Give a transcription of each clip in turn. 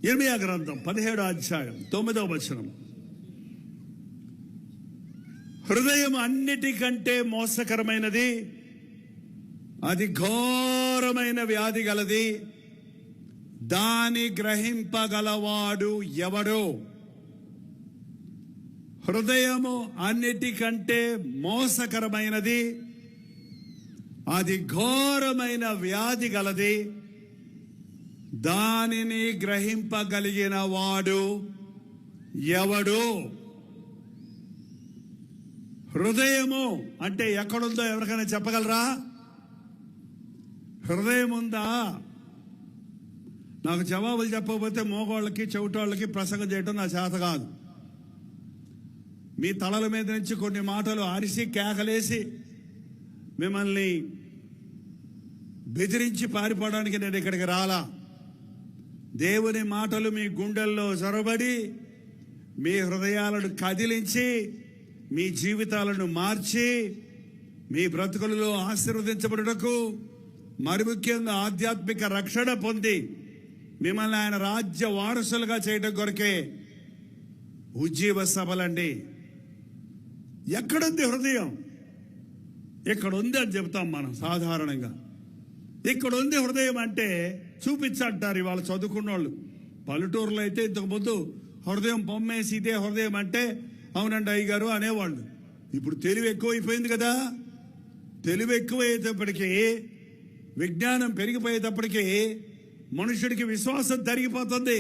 ఇర్మియా గ్రంథం 17వ అధ్యాయం 9వ వచనం. హృదయం అన్నిటికంటే మోసకరమైనది, అది ఘోరమైన వ్యాధి గలది, దాని గ్రహింపగలవాడు ఎవడో. హృదయము అన్నిటికంటే మోసకరమైనది, అది ఘోరమైన వ్యాధి గలది, దానిని గ్రహింపగలిగిన వాడు ఎవడు. హృదయము అంటే ఎక్కడుందో ఎవరికైనా చెప్పగలరా? హృదయం ఉందా? నాకు జవాబులు చెప్పకపోతే మోగోళ్ళకి చెవిటోళ్ళకి ప్రసంగం చేయడం నా చేత కాదు. మీ తలల మీద నుంచి కొన్ని మాటలు అరిసి కేకలేసి మిమ్మల్ని బెదిరించి పారిపోవడానికి నేను ఇక్కడికి రాలా. దేవుని మాటలు మీ గుండెల్లో జొరబడి మీ హృదయాలను కదిలించి మీ జీవితాలను మార్చి మీ బ్రతుకులలో ఆశీర్వదించబడుటకు, మరి ముఖ్యంగా ఆధ్యాత్మిక రక్షణ పొంది మిమ్మల్ని ఆయన రాజ్య వారసులుగా చేయడం కొరకే ఉజ్జీవ సభలండి. ఎక్కడుంది హృదయం? ఇక్కడ ఉంది అని చెప్తాం మనం సాధారణంగా. ఇక్కడ ఉంది హృదయం అంటే చూపించంటారు ఇవాళ చదువుకున్న వాళ్ళు. పల్లెటూరులో అయితే ఇంతకుముందు హృదయం బొమ్మేసి ఇదే హృదయం అంటే అవునండి అయ్యగారు అనేవాళ్ళు. ఇప్పుడు తెలివి ఎక్కువైపోయింది కదా. తెలివి ఎక్కువయ్యేటప్పటికీ, విజ్ఞానం పెరిగిపోయేటప్పటికీ మనుషుడికి విశ్వాసం తరిగిపోతుంది.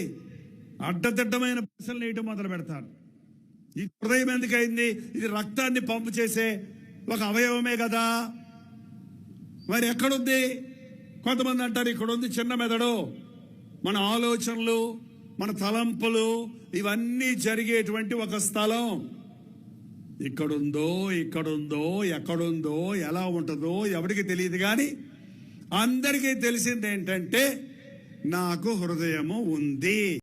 అడ్డదిడ్డమైన ప్రశ్నలు వేయటం మొదలు పెడతారు. ఈ హృదయం ఎందుకైంది? ఇది రక్తాన్ని పంపు చేసే ఒక అవయవమే కదా. మరి ఎక్కడుంది? కొంతమంది అంటారు ఇక్కడ ఉంది చిన్న మెదడు. మన ఆలోచనలు, మన తలంపులు ఇవన్నీ జరిగేటువంటి ఒక స్థలం. ఇక్కడుందో ఎక్కడుందో ఎలా ఉంటుందో ఎవరికి తెలియదు. కానీ అందరికీ తెలిసింది ఏంటంటే నాకు హృదయము ఉంది.